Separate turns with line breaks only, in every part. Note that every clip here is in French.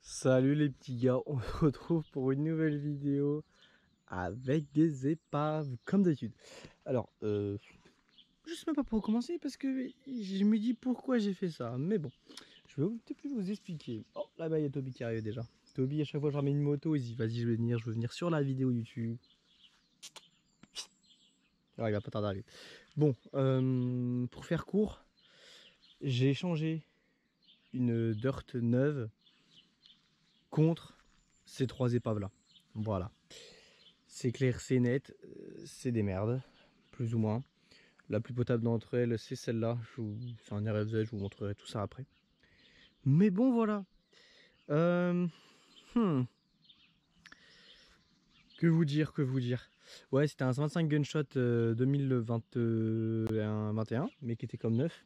Salut les petits gars, on se retrouve pour une nouvelle vidéo avec des épaves comme d'habitude. Alors, je sais même pas pour commencer parce que je me dis pourquoi j'ai fait ça. Mais bon, je vais peut-être plus vous expliquer. Oh, là-bas il y a Toby qui arrive déjà. Toby, à chaque fois que je ramène une moto, il dit vas-y je veux venir sur la vidéo YouTube. Alors il va pas tarder à arriver. Bon, pour faire court, j'ai échangé une Dirt neuve contre ces trois épaves là. Voilà. C'est clair, c'est net, c'est des merdes, plus ou moins. La plus potable d'entre elles, c'est celle-là. C'est un RFZ, je vous montrerai tout ça après. Mais bon, voilà. Euh, hmm, Que vous dire, que vous dire. Ouais, c'était un 25 Gunshot 2021, mais qui était comme neuf.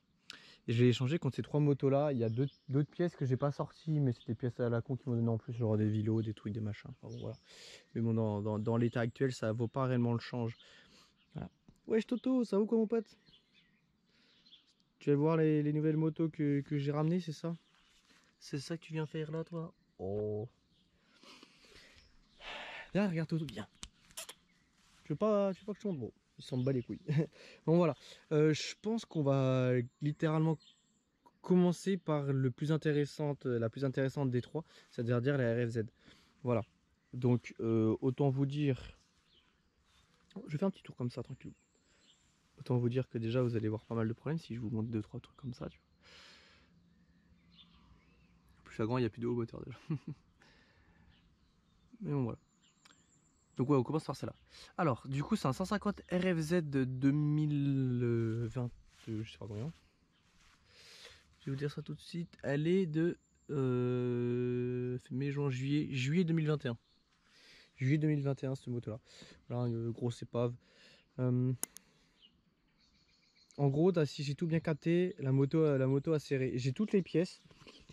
Et je l'ai échangé contre ces trois motos-là. Il y a d'autres pièces que j'ai pas sorties, mais c'était des pièces à la con qui m'ont donné en plus, genre des vélos, des trucs, des machins. Enfin, bon, voilà. Mais bon, dans l'état actuel, ça vaut pas réellement le change. Voilà. Wesh Toto, ça va quoi mon pote? Tu vas voir les nouvelles motos que j'ai ramenées, c'est ça? C'est ça que tu viens faire là, toi? Oh. Viens, regarde Toto, viens. Tu veux pas que je te montre? Bon, il s'en bat les couilles. Bon, voilà. Je pense qu'on va littéralement commencer par la plus intéressante des trois, c'est-à-dire la RFZ. Voilà. Donc, autant vous dire... Je fais un petit tour comme ça, tranquille. Autant vous dire que déjà, vous allez voir pas mal de problèmes si je vous montre 2-3 trucs comme ça, tu vois. Plus chagrin, il n'y a plus de haut moteur déjà. Mais bon, voilà. Donc ouais, on commence par celle-là. Alors, du coup, c'est un 150 RFZ de 2020, je sais pas combien. Je vais vous dire ça tout de suite. Elle est de mai, juin, juillet 2021. Juillet 2021, cette moto-là. Voilà, une grosse épave. En gros, si j'ai tout bien capté, la moto a serré. J'ai toutes les pièces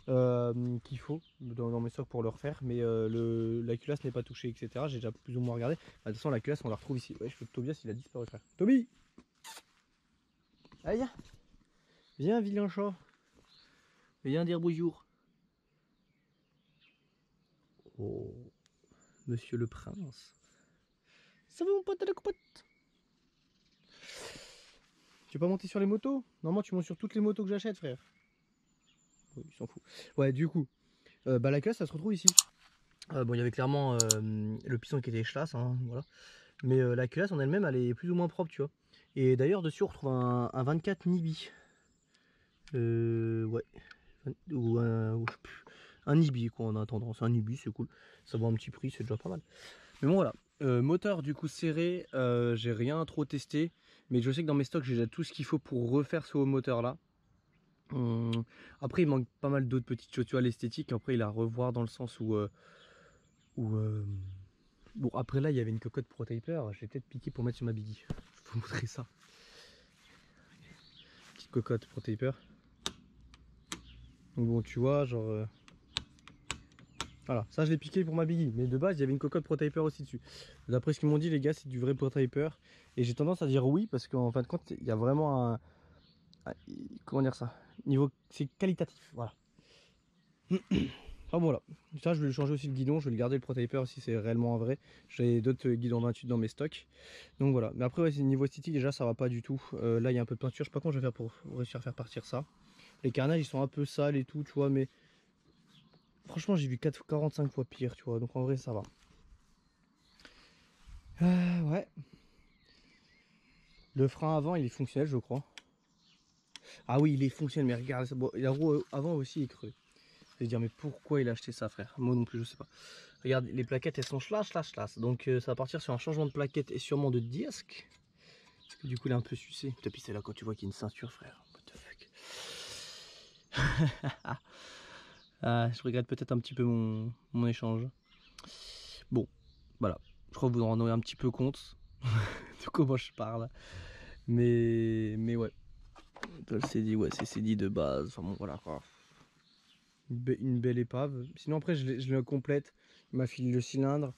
qu'il faut dans mes stocks pour le refaire, mais la culasse n'est pas touchée, etc. J'ai déjà plus ou moins regardé. Bah, de toute façon, la culasse, on la retrouve ici. Ouais, je peux Tobias, il a disparu, frère. Toby! Allez, viens, vilain chat. Viens dire bonjour. Oh, monsieur le prince. Ça va, mon pote, à la copote? Tu veux pas monter sur les motos? Normalement, tu montes sur toutes les motos que j'achète, frère. Oui, il s'en fout. Ouais, du coup, bah, la culasse, ça se retrouve ici. Bon, il y avait clairement le piston qui était chlasse, hein, voilà. Mais la culasse en elle-même, elle est plus ou moins propre, tu vois. Et d'ailleurs, dessus, on retrouve un 24 Nibi. Ouais. Ou un Nibi, quoi, en attendant. C'est un Nibi, c'est cool. Ça vaut un petit prix, c'est déjà pas mal. Mais bon, voilà. Moteur, du coup, serré. J'ai rien trop testé. Mais je sais que dans mes stocks, j'ai déjà tout ce qu'il faut pour refaire ce haut moteur-là. Après, il manque pas mal d'autres petites choses, tu vois, l'esthétique. Après, il a à revoir dans le sens où... Bon, après là, il y avait une cocotte Pro-Taper. Je vais peut-être piquer pour mettre sur ma biggie. Je vais vous montrer ça. Petite cocotte Pro-Taper. Donc bon, tu vois, genre... Voilà, ça je l'ai piqué pour ma biggie. Mais de base, il y avait une cocotte Pro-Taper aussi dessus. D'après ce qu'ils m'ont dit, les gars, c'est du vrai Pro-Taper. Et j'ai tendance à dire oui, parce qu'en fin de compte, il y a vraiment comment dire ça? Niveau... C'est qualitatif, voilà. Enfin bon, voilà. Ça, je vais changer aussi le guidon. Je vais le garder le Pro-Taper si c'est réellement un vrai. J'ai d'autres guidons 28 dans mes stocks. Donc voilà. Mais après, ouais, niveau esthétique, déjà, ça va pas du tout. Là, il y a un peu de peinture. Je sais pas comment je vais faire pour réussir à faire partir ça. Les carnages, ils sont un peu sales et tout, tu vois. Mais franchement, j'ai vu 45 fois pire, tu vois. Donc en vrai, ça va. Ouais. Le frein avant, il est fonctionnel, je crois. Ah oui, il est fonctionnel, mais regarde ça. Bon, la roue avant aussi est creux. Je vais dire, mais pourquoi il a acheté ça, frère? Moi non plus, je sais pas. Regarde, les plaquettes, elles sont slash. Donc ça va partir sur un changement de plaquette et sûrement de disque. Parce que du coup, il est un peu sucé. Putain, puis c'est là quand tu vois qu'il y a une ceinture, frère. What the fuck. Ah, je regrette peut-être un petit peu mon échange. Bon, voilà. Je crois que vous en rendez un petit peu compte de comment je parle. Mais ouais. Le CD, ouais, c'est CD de base. Enfin bon, voilà quoi. Une belle épave. Sinon, après, je le complète. Il m'a filé le cylindre,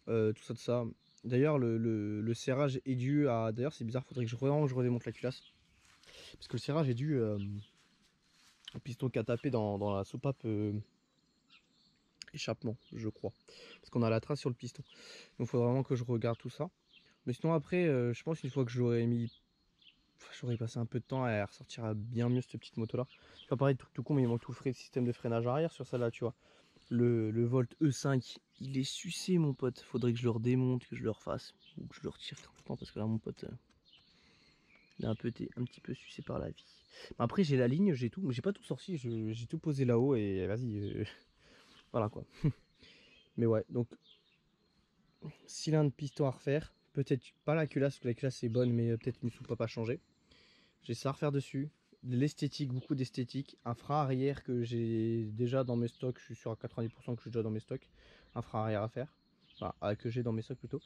tout ça de ça. D'ailleurs, le serrage est dû à. D'ailleurs, c'est bizarre, faudrait que je redémonte la culasse. Parce que le serrage est dû au piston qui a tapé dans la soupape échappement, je crois. Parce qu'on a la trace sur le piston. Donc il faut vraiment que je regarde tout ça. Mais sinon après, je pense une fois que j'aurais mis... J'aurais passé un peu de temps à ressortir à bien mieux cette petite moto là. Tu vois pareil, tout con, mais il manque tout le système de freinage arrière sur celle-là, tu vois. Le Volt E5, il est sucé mon pote. Faudrait que je le redémonte, que je le refasse. Ou que je le retire complètement parce que là mon pote... il est un petit peu sucé par la vie. Après j'ai la ligne, j'ai tout, mais j'ai pas tout sorti, j'ai tout posé là-haut et vas-y, voilà quoi. Mais ouais, donc cylindre piston à refaire, peut-être pas la culasse, parce que la culasse c'est bonne, mais peut-être une soupape à changer. J'ai ça à refaire dessus, de l'esthétique, beaucoup d'esthétique, un frein arrière que j'ai déjà dans mes stocks, je suis sûr à 90% que je suis déjà dans mes stocks, un frein arrière à faire, enfin que j'ai dans mes stocks plutôt.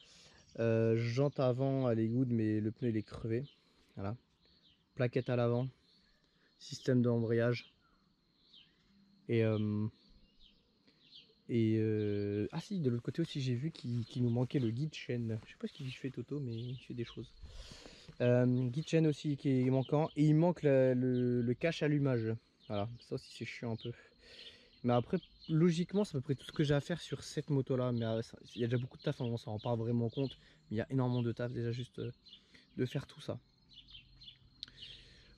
Jante avant elle est good, mais le pneu il est crevé, voilà. Plaquette à l'avant, système d'embrayage et ah si, de l'autre côté aussi j'ai vu qu'il nous manquait le guide chaîne. Je sais pas ce qu'il fait Toto, mais il fait des choses. Guide chaîne aussi qui est manquant, et il manque le cache allumage. Voilà, ça aussi c'est chiant un peu. Mais après, logiquement, c'est à peu près tout ce que j'ai à faire sur cette moto là. Mais il y a déjà beaucoup de taf, hein, on s'en rend pas vraiment compte. Mais il y a énormément de taf déjà juste de faire tout ça.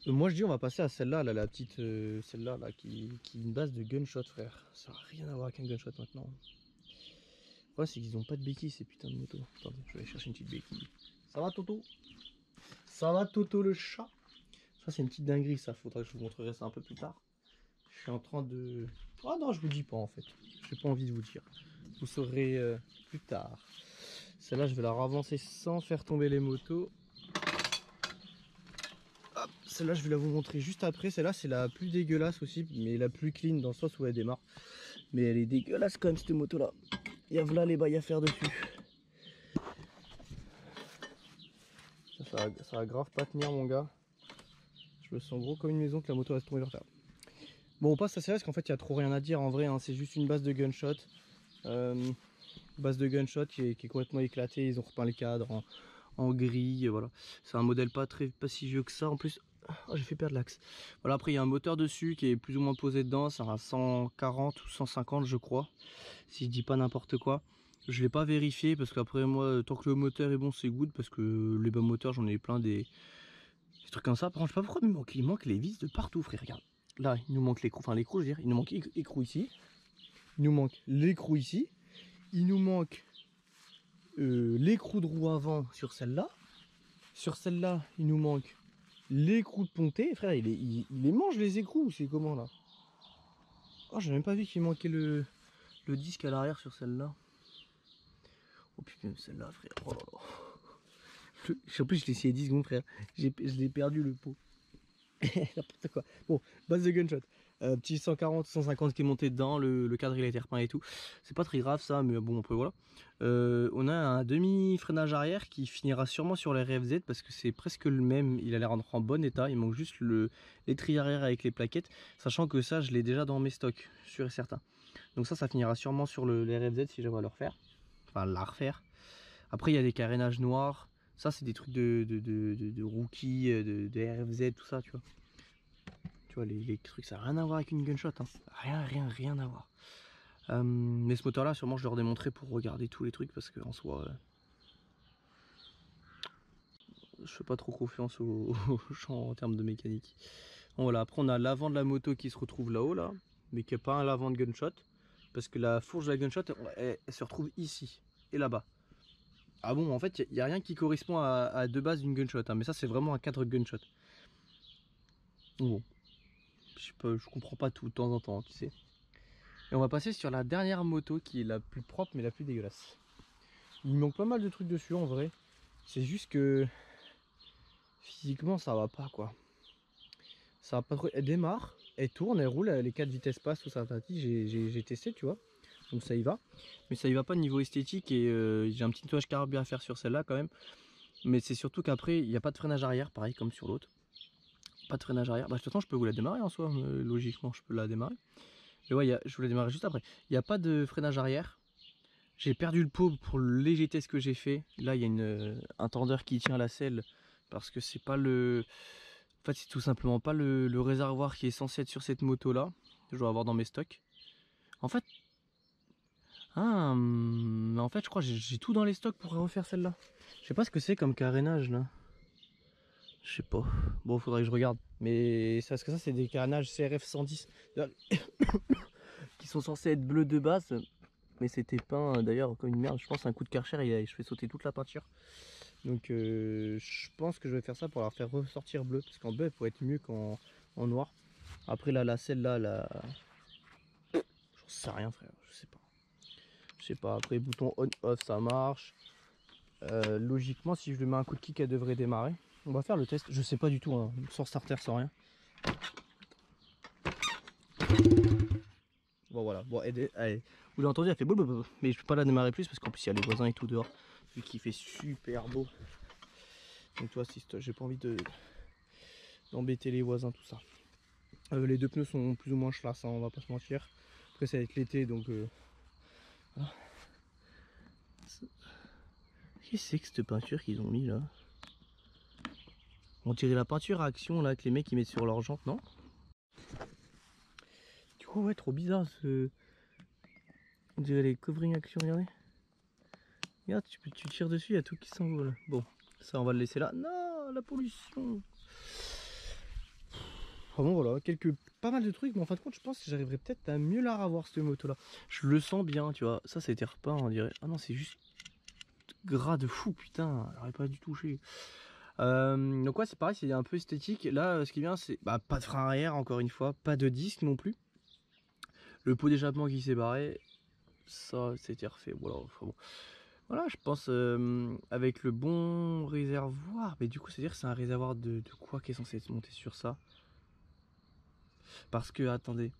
Moi je dis on va passer à celle-là, la petite celle-là là, qui est une base de gunshot, frère. Ça n'a rien à voir avec un gunshot maintenant. Le problème c'est qu'ils ont pas de béquilles ces putains de motos. Attendez, je vais aller chercher une petite béquille. Ça va Toto? Ça va Toto le chat? Ça c'est une petite dinguerie, ça faudrait que je vous montrerai ça un peu plus tard. Je suis en train de... Ah non, je vous dis pas en fait. J'ai pas envie de vous dire. Vous saurez plus tard. Celle-là je vais la ravancer sans faire tomber les motos. Celle-là je vais la vous montrer juste après. Celle-là c'est la plus dégueulasse aussi, mais la plus clean dans le sens où elle démarre. Mais elle est dégueulasse quand même cette moto là. Il y a voilà les bails à faire dessus. Ça va grave pas tenir mon gars. Je me sens gros comme une maison que la moto va se tomber par terre. Bon on passe à celle-là parce qu'en fait il y a trop rien à dire en vrai, hein. C'est juste une base de gunshot. Base de gunshot qui est complètement éclatée. Ils ont repeint les cadres en gris, voilà. C'est un modèle pas si vieux que ça en plus. Oh, j'ai fait perdre l'axe. Voilà, après il y a un moteur dessus qui est plus ou moins posé dedans. C'est un 140 ou 150 je crois, si je dis pas n'importe quoi. Je l'ai pas vérifié parce qu'après moi tant que le moteur est bon c'est good, parce que les bons moteurs j'en ai plein des trucs comme ça. Par contre je sais pas pourquoi il manque les vis de partout frère. Regarde, là il nous manque l'écrou, enfin l'écrou je veux dire, il nous manque l'écrou ici, il nous manque l'écrou ici, il nous manque l'écrou de roue avant sur celle-là. Sur celle-là, il nous manque l'écrou de ponté. Frère, il les mange les écrous, c'est comment là? Oh, j'ai même pas vu qu'il manquait le disque à l'arrière sur celle-là. Oh putain, celle-là, frère. Oh là là. En plus, je l'ai essayé 10 secondes, frère. Je l'ai perdu le pot. N'importe quoi. Bon, base de gunshot. Petit 140, 150 qui est monté dedans, le cadre il a été repeint et tout. C'est pas très grave ça, mais bon, on peut voilà. On a un demi-freinage arrière qui finira sûrement sur les RFZ parce que c'est presque le même. Il a l'air en bon état. Il manque juste l'étrier arrière avec les plaquettes. Sachant que ça, je l'ai déjà dans mes stocks, sûr et certain. Donc ça finira sûrement sur les RFZ si j'aimerais le refaire. Enfin, la refaire. Après, il y a des carénages noirs. Ça, c'est des trucs de rookie, de RFZ, tout ça, tu vois. Tu vois, les trucs, ça n'a rien à voir avec une gunshot. Hein. Rien à voir. Mais ce moteur-là, sûrement, je leur démontrerai pour regarder tous les trucs parce qu'en soi, je fais pas trop confiance au champ en termes de mécanique. Bon, voilà, après, on a l'avant de la moto qui se retrouve là-haut, là, mais qui n'est pas un avant de gunshot parce que la fourche de la gunshot, elle se retrouve ici et là-bas. Ah bon, en fait, il n'y a rien qui correspond à de base d'une gunshot, hein, mais ça, c'est vraiment un cadre gunshot. Bon, je comprends pas tout de temps en temps, tu sais. Et on va passer sur la dernière moto qui est la plus propre mais la plus dégueulasse. Il manque pas mal de trucs dessus en vrai. C'est juste que physiquement ça va pas quoi. Ça va pas trop. Elle démarre, elle tourne, elle roule, les 4 vitesses passent, tout ça. J'ai testé, tu vois. Donc ça y va. Mais ça y va pas niveau esthétique et j'ai un petit nettoyage carburant à faire sur celle-là quand même. Mais c'est surtout qu'après il n'y a pas de freinage arrière, pareil comme sur l'autre. Pas de freinage arrière. Bah de toute façon je peux vous la démarrer en soi, logiquement je peux la démarrer. Mais ouais, je vous la démarrer juste après. Il n'y a pas de freinage arrière. J'ai perdu le pot pour le léger test que j'ai fait. Là, il y a un tendeur qui tient la selle parce que c'est pas le... En fait, c'est tout simplement pas le réservoir qui est censé être sur cette moto-là. Je dois avoir dans mes stocks. En fait, Ah, mais en fait, je crois que j'ai tout dans les stocks pour refaire celle-là. Je sais pas ce que c'est comme carénage là. Je sais pas. Bon, faudrait que je regarde. Mais parce que ça, c'est des carénages CRF 110 qui sont censés être bleus de base. Mais c'était peint d'ailleurs comme une merde. Je pense un coup de Karcher, je fais sauter toute la peinture. Donc, je pense que je vais faire ça pour la faire ressortir bleu. Parce qu'en bleu, elle pourrait être mieux qu'en noir. Après, là, celle-là, j'en sais rien, frère. Je sais pas. Je sais pas. Après, bouton on-off, ça marche. Logiquement, si je lui mets un coup de kick, elle devrait démarrer. On va faire le test. Je sais pas du tout, hein. Sans starter, sans rien. Bon, voilà. Bon, allez. Vous l'avez entendu, elle fait boum. Mais je peux pas la démarrer plus parce qu'en plus, il y a les voisins et tout dehors. Vu qu'il fait super beau. Donc, toi, si j'ai pas envie d'embêter les voisins, tout ça. Les deux pneus sont plus ou moins chlasse, hein, on va pas se mentir. Après, ça va être l'été, donc voilà. Qu'est-ce que c'est que cette peinture qu'ils ont mis là? On dirait la peinture à action là que les mecs ils mettent sur leurs jantes, non? Du coup, ouais, trop bizarre ce. On dirait les covering action, regardez. Regarde, tu tires dessus, il y a tout qui s'envole. Bon, ça on va le laisser là. Non, la pollution. Enfin bon, voilà, pas mal de trucs, mais en fin de compte, je pense que j'arriverai peut-être à mieux la revoir cette moto là. Je le sens bien, tu vois. Ça a été repeint, on dirait. Ah non, c'est juste gras de fou, putain, j'aurais pas dû toucher. Donc ouais, c'est pareil, c'est un peu esthétique. Là, ce qui est bien, c'est pas de frein arrière, encore une fois, pas de disque non plus. Le pot d'échappement qui s'est barré, ça c'était refait. Voilà, enfin bon. Voilà, je pense avec le bon réservoir. Mais du coup, c'est-à-dire que c'est un réservoir de quoi qui est censé être monté sur ça? Parce que, attendez.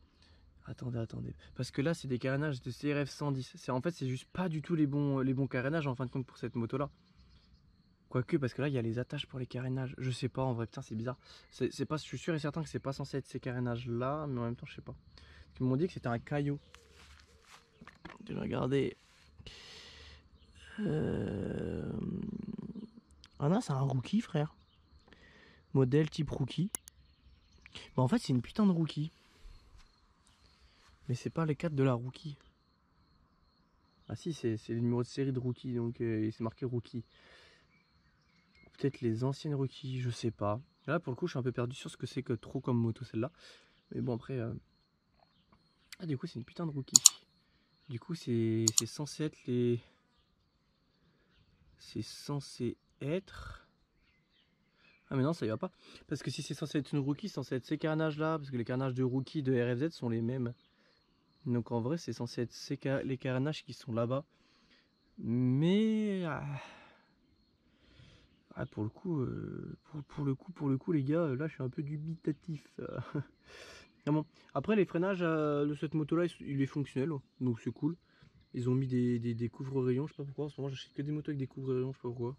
Parce que là, c'est des carénages de CRF 110. En fait, c'est juste pas du tout les bons carénages en fin de compte pour cette moto-là. Quoique, parce que là, il y a les attaches pour les carénages. Je sais pas, en vrai, putain, c'est bizarre. C'est pas, je suis sûr et certain que c'est pas censé être ces carénages-là, mais en même temps, je sais pas. Ils m'ont dit que c'était un caillou. Je vais regarder. Ah non, c'est un rookie, frère. Modèle type rookie. Bon, en fait, c'est une putain de rookie. Mais c'est pas les 4 de la rookie. Ah si, c'est le numéro de série de rookie, donc c'est marqué rookie. Peut-être les anciennes rookies, je sais pas. Là, pour le coup, je suis un peu perdu sur ce que c'est que trop comme moto celle-là. Mais bon, après... Ah, du coup, c'est une putain de rookie. Du coup, c'est censé être les... C'est censé être... Ah mais non, ça y va pas. Parce que si c'est censé être une rookie, c'est censé être ces carnages là. Parce que les carnages de rookie de RFZ sont les mêmes. Donc en vrai, c'est censé être les carnages qui sont là-bas. Mais... Ah, pour le coup, pour le coup, les gars, là, je suis un peu dubitatif. Ah bon. Après, les freinages de cette moto-là, il est fonctionnel. Donc c'est cool. Ils ont mis des couvre-rayons, je sais pas pourquoi. En ce moment, j'achète que des motos avec des couvre-rayons, je sais pas pourquoi.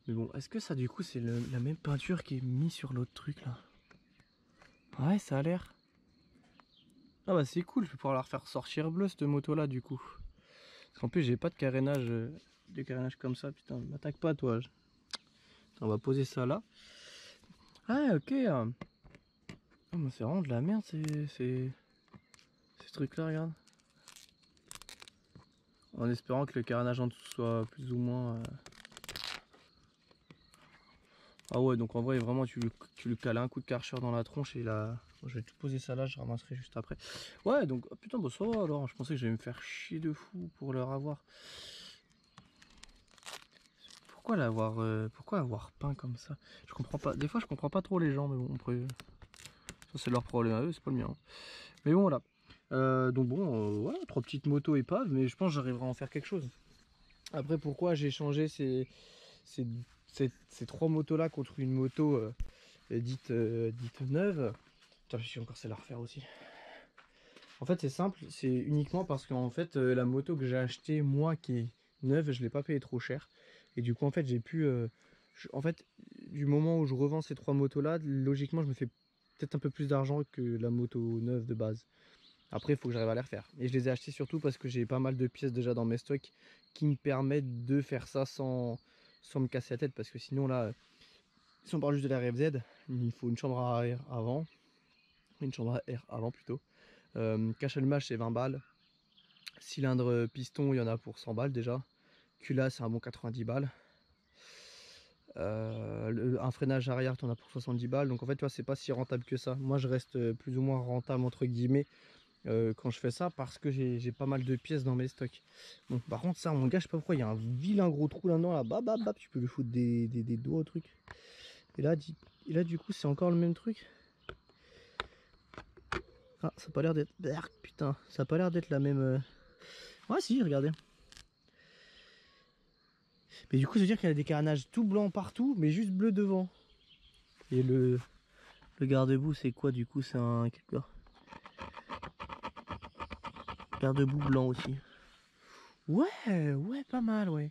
Mais bon, est-ce que ça, du coup, c'est la même peinture qui est mise sur l'autre truc là? Ouais, ça a l'air. Ah bah c'est cool, je vais pouvoir la refaire sortir bleue cette moto là du coup. Parce qu'en plus j'ai pas de carénage comme ça, putain, m'attaque pas toi. On va poser ça là. Ah ok. Ah mais c'est vraiment de la merde ces trucs là, regarde. En espérant que le carénage en dessous soit plus ou moins... Ah ouais, donc en vrai vraiment tu lui cales un coup de Karcher dans la tronche et là... Bon, je vais tout poser ça là, je ramasserai juste après. Ouais donc oh, putain bah ça va alors, je pensais que j'allais me faire chier de fou pour leur avoir. Pourquoi avoir peint comme ça? Je comprends pas. Des fois, je comprends pas trop les gens, mais bon, après, ça c'est leur problème à eux, c'est pas le mien. Mais bon, voilà. Donc bon, voilà, 3 petites motos épaves, mais je pense que j'arriverai à en faire quelque chose. Après, pourquoi j'ai changé ces 3 motos-là contre une moto dite neuve? Putain, je suis encore celle à refaire aussi. En fait, c'est simple, c'est uniquement parce qu'en fait, la moto que j'ai achetée, moi, qui est neuve, je l'ai pas payé trop cher. Et du coup, en fait, j'ai pu... en fait, du moment où je revends ces 3 motos-là, logiquement, je me fais peut-être un peu plus d'argent que la moto neuve de base. Après, il faut que j'arrive à les refaire. Et je les ai achetées surtout parce que j'ai pas mal de pièces déjà dans mes stocks qui me permettent de faire ça sans me casser la tête. Parce que sinon, là, si on parle juste de la RFZ, il faut une chambre à air avant. Une chambre à air avant plutôt. Cache allumage, c'est 20 balles. Cylindre piston, il y en a pour 100 balles déjà. Culasse, c'est un bon 90 balles. Un freinage arrière, tu en as pour 70 balles. Donc en fait, tu vois, c'est pas si rentable que ça. Moi, je reste plus ou moins rentable entre guillemets quand je fais ça parce que j'ai pas mal de pièces dans mes stocks. Bon, par contre, ça, mon gars, je sais pas pourquoi, il y a un vilain gros trou là-dedans. Là, bap, bap, bap, tu peux lui foutre des doigts au truc. Et là, du coup, c'est encore le même truc. Ah, ça a pas l'air d'être. Putain, ça a pas l'air d'être la même. Ouais, si, regardez. Mais du coup, ça veut dire qu'il y a des carnages tout blancs partout, mais juste bleu devant. Et le garde-boue, c'est quoi du coup? C'est un quelque part. Garde-boue blanc aussi. Ouais, pas mal, ouais.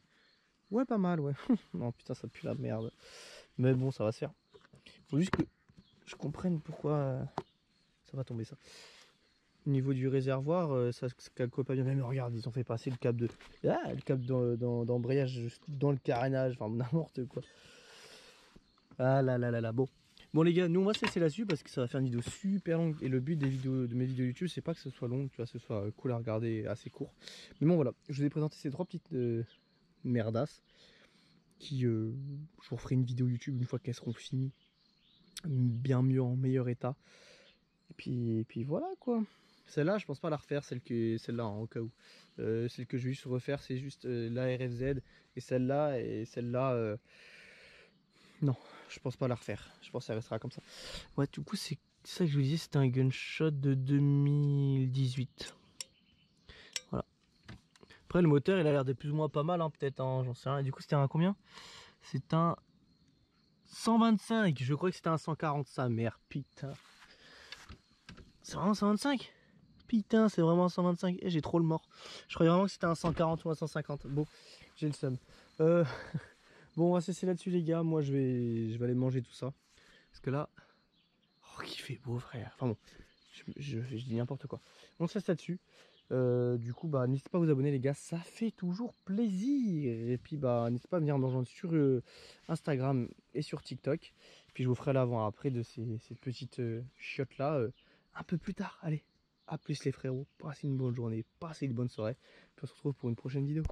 Ouais, pas mal, ouais. Non, putain, ça pue la merde. Mais bon, ça va se faire. Faut juste que je comprenne pourquoi ça va tomber ça. Au niveau du réservoir, ça se calque pas bien. Mais regarde, ils ont fait passer le câble de. Ah, le câble d'embrayage dans le carénage. Enfin, n'importe quoi. Ah là là là là. Bon. Bon les gars, nous on va se laisser là-dessus parce que ça va faire une vidéo super longue. Et le but des vidéos, de mes vidéos YouTube, c'est pas que ce soit long, tu vois, que ce soit cool à regarder, assez court. Mais bon voilà, je vous ai présenté ces trois petites merdasses qui, je vous referai une vidéo YouTube une fois qu'elles seront finies, bien mieux, en meilleur état. Et puis voilà quoi. Celle-là, je pense pas la refaire, celle-là hein, au cas où. Celle que je vais juste refaire, c'est juste la RFZ et celle-là, non, je pense pas la refaire. Je pense que ça restera comme ça. Ouais, du coup, c'est ça que je vous disais, c'était un gunshot de 2018. Voilà. Après, le moteur, il a l'air d'être plus ou moins pas mal, hein, peut-être, hein, j'en sais rien. Du coup, c'était un combien? C'est un 125. Je crois que c'était un 140, sa mère, putain. C'est vraiment 125? Putain, c'est vraiment un 125. Eh, j'ai trop le mort. Je croyais vraiment que c'était un 140 ou un 150. Bon, j'ai le seum. Bon, on va cesser là-dessus, les gars. Moi, je vais aller manger tout ça. Parce que là... Oh, qu'il fait beau, frère. Enfin bon, je dis n'importe quoi. On se laisse là-dessus. Du coup, bah, n'hésitez pas à vous abonner, les gars. Ça fait toujours plaisir. Et puis, bah, n'hésitez pas à venir me rejoindre sur Instagram et sur TikTok. Puis, je vous ferai l'avant-après de ces petites chiottes-là un peu plus tard. Allez, à plus les frérots. Passez une bonne journée, passez une bonne soirée. Puis, on se retrouve pour une prochaine vidéo.